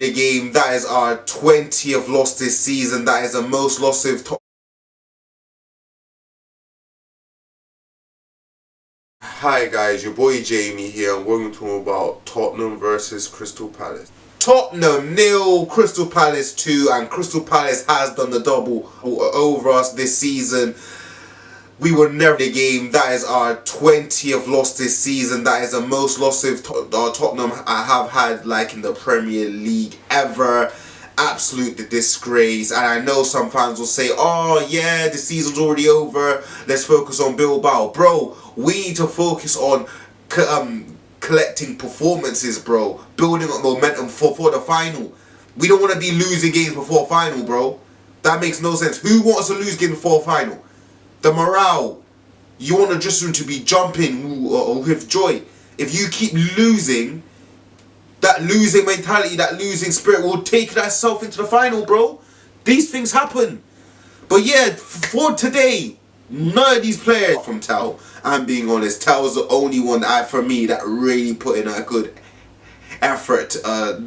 the game. That is our 20th loss this season. That is the most losses. Hi guys, your boy Jamie here. I'm going to talk about Tottenham versus Crystal Palace. Tottenham 0, Crystal Palace 2, and Crystal Palace has done the double over us this season. We were never in the game. That is our 20th loss this season. That is the most losses Tottenham have had like in the Premier League ever. Absolute disgrace. And I know some fans will say, oh yeah, the season's already over, let's focus on Bilbao. Bro, we need to focus on collecting performances, bro. Building up momentum for the final. We don't want to be losing games before final, bro. That makes no sense. Who wants to lose games before final? The morale. You want the dressing room to be jumping with joy. If you keep losing, that losing mentality, that losing spirit will take that self into the final, bro. These things happen. But yeah, for today, none of these players from Tal, I'm being honest, Tal's the only one for me that really put in a good effort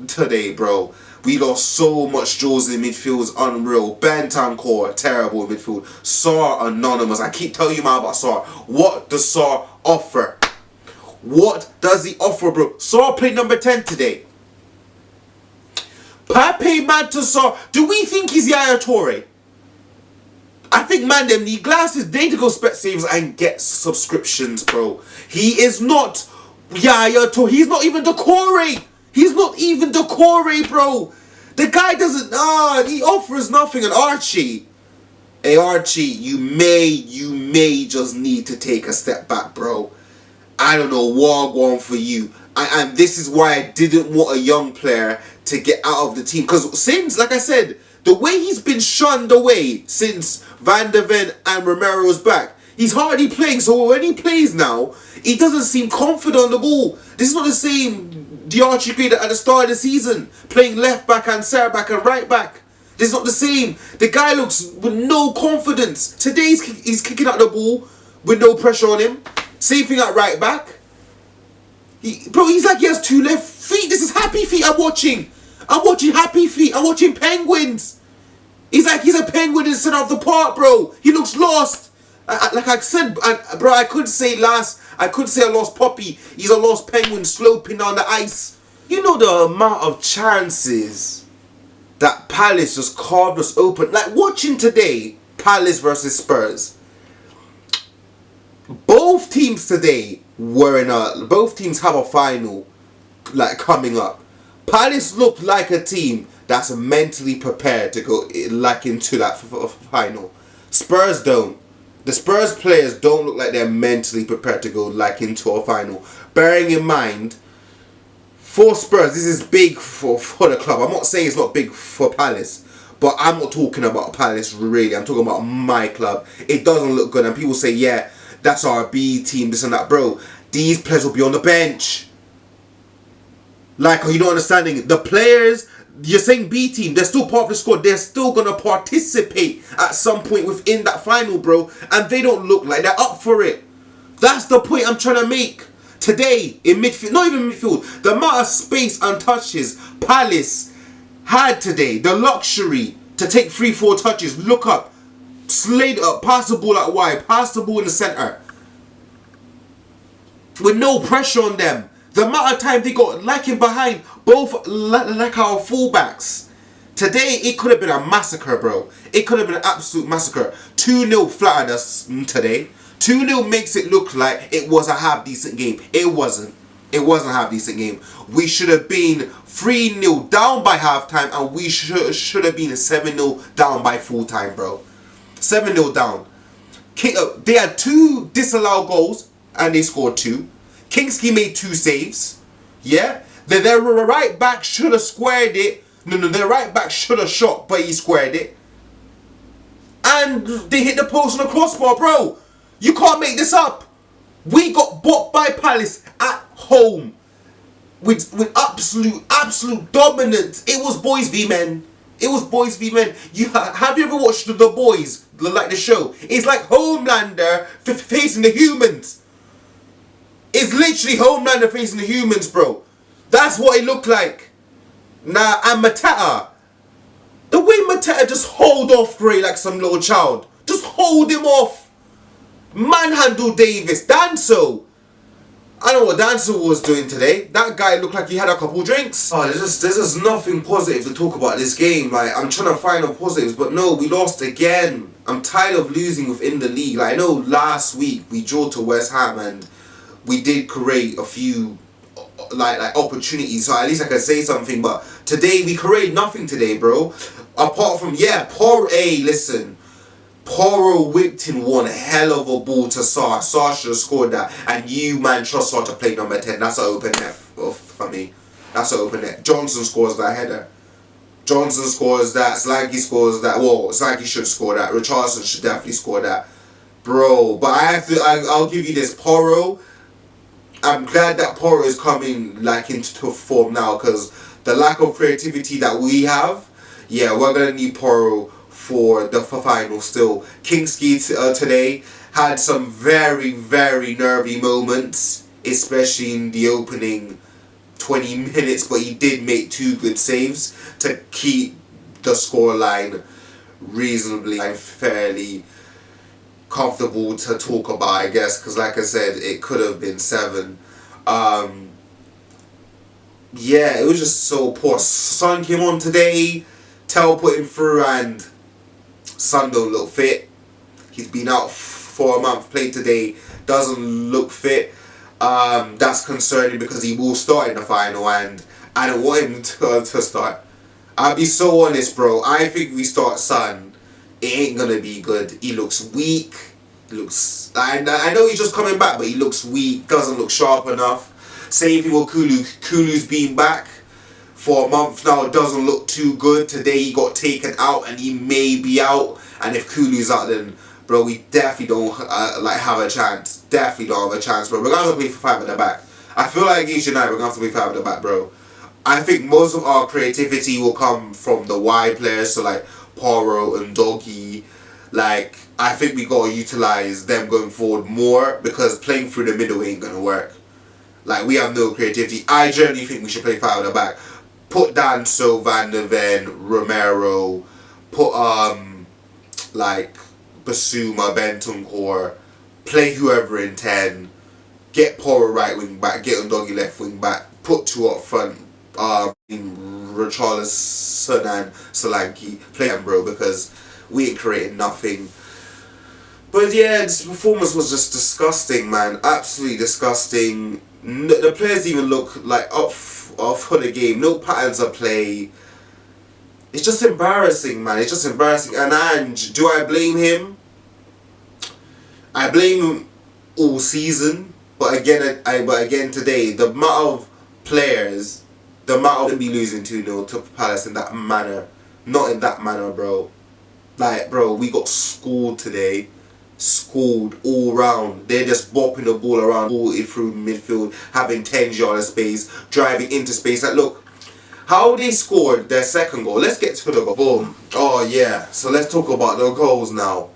today, bro. We lost so much jaws in midfield, it's unreal. Bentancur, terrible in midfield. Sarr, anonymous. I keep telling you about Sarr. What does Sarr offer? What does he offer, bro? Sarr played number 10 today. Pape Mantasar, do we think he's Yaya Toure? I think man them need glasses. They need to go Specsavers and get subscriptions, bro. He is not Yaya Toure. He's not even Decore. He's not even Decore, bro. The guy doesn't, he offers nothing. And Archie, hey Archie, you may just need to take a step back, bro. I don't know what going for you. And this is why I didn't want a young player to get out of the team. Because since, like I said, the way he's been shunned away since Van der Ven and Romero's back, he's hardly playing. So when he plays now, he doesn't seem confident on the ball. This is not the same Archie played at the start of the season, playing left back and centre back and right back. This is not the same. The guy looks with no confidence. Today he's kicking out the ball with no pressure on him. Same thing at right back. Bro, he's like he has two left feet. This is Happy Feet I'm watching. I'm watching Happy Feet. I'm watching Penguins. He's like he's a penguin in the center of the park, bro. He looks lost. Like I said, bro, I could say a lost puppy. He's a lost penguin sloping on the ice. You know the amount of chances that Palace just carved us open. Like watching today, Palace versus Spurs. Both teams today both teams have a final like coming up. Palace looked like a team that's mentally prepared to go like into that final. Spurs don't. The Spurs players don't look like they're mentally prepared to go like into a final. Bearing in mind, for Spurs, this is big for the club. I'm not saying it's not big for Palace, but I'm not talking about Palace really. I'm talking about my club. It doesn't look good, and people say, yeah, that's our B team, this and that. Bro, these players will be on the bench. Like, are you not understanding? The players, you're saying B team, they're still part of the squad. They're still going to participate at some point within that final, bro. And they don't look like they're up for it. That's the point I'm trying to make. Today, in midfield, not even midfield, the amount of space and touches Palace had today, the luxury to take 3-4 touches, look up, slide up, pass the ball out wide, pass the ball in the centre. With no pressure on them. The amount of time they got lacking behind both like our fullbacks. Today, it could have been a massacre, bro. It could have been an absolute massacre. 2-0 flattered us today. 2-0 makes it look like it was a half-decent game. It wasn't. It wasn't a half-decent game. We should have been 3-0 down by half-time, and we should have been 7-0 down by full-time, bro. 7-0 down. They had 2 disallowed goals, and they scored 2. Kingsley made 2 saves. Yeah? Their right back should have squared it. No, their right back should have shot, but he squared it. And they hit the post on the crossbar, bro. You can't make this up. We got bought by Palace at home. With absolute dominance. It was boys v men. It was boys v men. Have you ever watched The Boys? Like the show? It's like Homelander facing the humans. It's literally Homelander facing the humans, bro. That's what it looked like. Nah, and Mateta. The way Mateta just hold off Gray like some little child. Just hold him off. Manhandle Davis. Danso. I don't know what Danso was doing today. That guy looked like he had a couple drinks. Oh, there's just nothing positive to talk about this game. Like, I'm trying to find the positives, but no, we lost again. I'm tired of losing within the league. Like, I know last week we drew to West Ham and we did create a few like opportunities, so at least I can say something. But today we created nothing today, bro. Apart from listen. Poro whipped in one hell of a ball to Sar. Sar should have scored that. And you, man, trust Sar to play number 10. That's an open net for me. That's an open net. Johnson scores that header. Johnson scores that. Slanky scores that. Well, Slanky should score that. Richardson should definitely score that. Bro, but I'll give you this. Poro, I'm glad that Poro is coming like into form now, because the lack of creativity that we have, yeah, we're going to need Poro for the final still. Kingsley today had some very, very nervy moments, especially in the opening 20 minutes, but he did make 2 good saves to keep the scoreline reasonably and fairly comfortable to talk about, I guess, because like I said, it could have been 7. Yeah, it was just so poor. Son came on today, Tell put him through, and Son don't look fit. He's been out for a month, played today, doesn't look fit. That's concerning because he will start in the final and I don't want him to start. I'll be so honest, bro. I think we start Son, it ain't gonna be good. He looks weak. I know he's just coming back, but he looks weak, doesn't look sharp enough. Same thing with Kulu. Kulu's been back for a month now, doesn't look too good. Today he got taken out and he may be out. And if Kulu's out, then bro, we definitely don't have a chance. Definitely don't have a chance, bro. We're gonna have to play for 5 at the back. I feel like against United, we're gonna have to play 5 at the back, bro. I think most of our creativity will come from the wide players, so like Poro and Doggy. Like, I think we gotta utilize them going forward more, because playing through the middle ain't gonna work. Like, we have no creativity. I generally think we should play 5 at the back. Put Danso, Van der Ven, Romero, put like Basuma, Bentancur, play whoever in 10, get Poro right wing back, get Doggy left wing back, put 2 up front, Richarlison and Solanke, play them, bro, because we ain't creating nothing. But yeah, this performance was just disgusting, man. Absolutely disgusting. The players even look like up for the game. No patterns of play. It's just embarrassing, man. It's just embarrassing. And Ange, do I blame him? I blame him all season. But again today, the amount of players, the amount of be losing 2-0 to Palace in that manner. Not in that manner, bro. Like, bro, we got schooled today. Schooled all round. They're just bopping the ball around, all through midfield, having 10 yards of space, driving into space. Like, look, how they scored their second goal. Let's get to the goal. Boom. Oh, yeah. So let's talk about the goals now.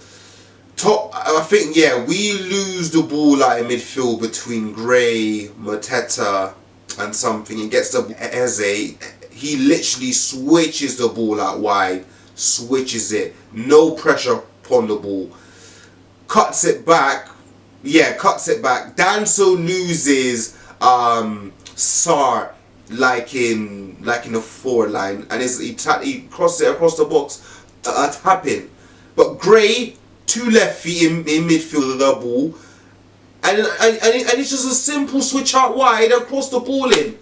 I think, yeah, we lose the ball out in midfield between Gray, Mateta, and something. He gets the Eze. He literally switches the ball out wide. Switches it. No pressure upon the ball. Cuts it back. Yeah, cuts it back. Danso loses Sar like in the forward line, and he crosses it across the box, tapping. But Gray, 2 left feet in midfield of the ball, and it's just a simple switch out wide and cross the ball in.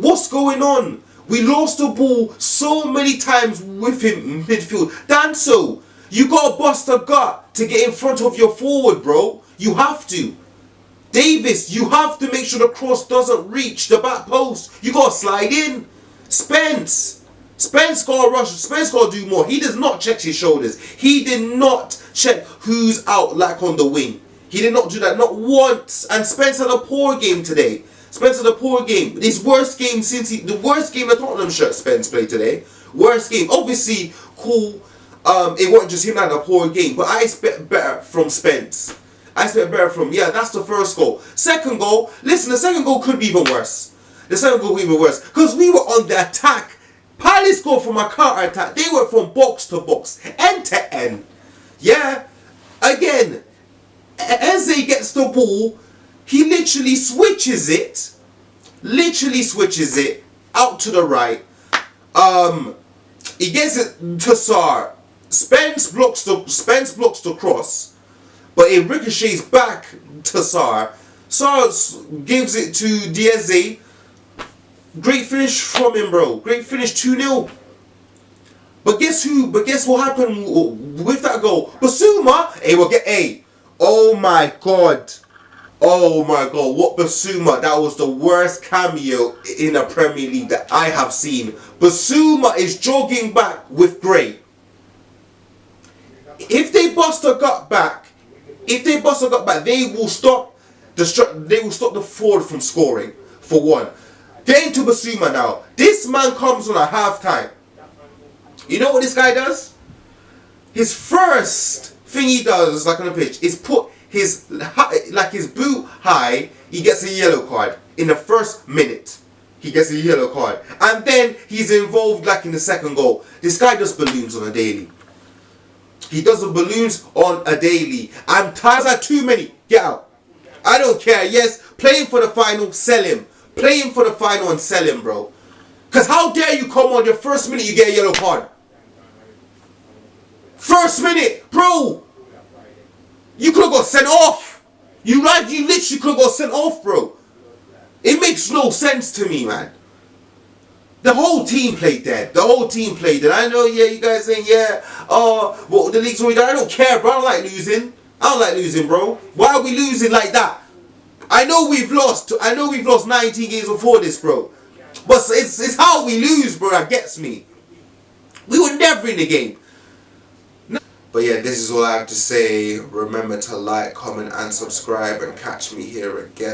What's going on? We lost the ball so many times with him in midfield. Danso, you gotta bust a gut to get in front of your forward, bro. You have to. Davis, you have to make sure the cross doesn't reach the back post. You gotta slide in. Spence gotta rush. Spence gotta do more. He does not check his shoulders. He did not check who's out like on the wing. He did not do that, not once. And Spence had a poor game today. Spence had a poor game. His worst game the worst game the Tottenham shirt Spence played today. Worst game. Obviously, cool. It wasn't just him having a poor game, but I expect better from Spence. That's the first goal. Second goal, listen, the second goal could be even worse. Because we were on the attack Palace go from a counter attack. They went from box to box, end to end. Yeah. Again, Eze gets the ball. He literally switches it. Out to the right. He gets it to Sarr. Spence blocks the cross, but it ricochets back to Sarr. Sarr gives it to Dieze. Great finish from him, bro. Great finish, 2-0. But guess what happened with that goal? Basuma, oh my god. Oh my god, what Basuma? That was the worst cameo in the Premier League that I have seen. Basuma is jogging back with Gray. If they bust a gut back, they will stop the forward from scoring, for one. Get into Basuma now. This man comes on at half time. You know what this guy does? His first thing he does, like on the pitch, is put his boot high. He gets a yellow card in the first minute. He gets a yellow card, and then he's involved like in the second goal. This guy does balloons on a daily. He does the balloons on a daily. And times are too many. Get out. I don't care. Yes, play him for the final. Sell him. Play him for the final and sell him, bro. Because how dare you come on your first minute, you get a yellow card. First minute, bro. You could have got sent off. You literally could have got sent off, bro. It makes no sense to me, man. The whole team played dead. I know, yeah, you guys saying, yeah, well, the league's already done. I don't care, bro. I don't like losing, bro. Why are we losing like that? I know we've lost 19 games before this, bro. But it's how we lose, bro, that gets me. We were never in the game. But yeah, this is all I have to say. Remember to like, comment, and subscribe, and catch me here again.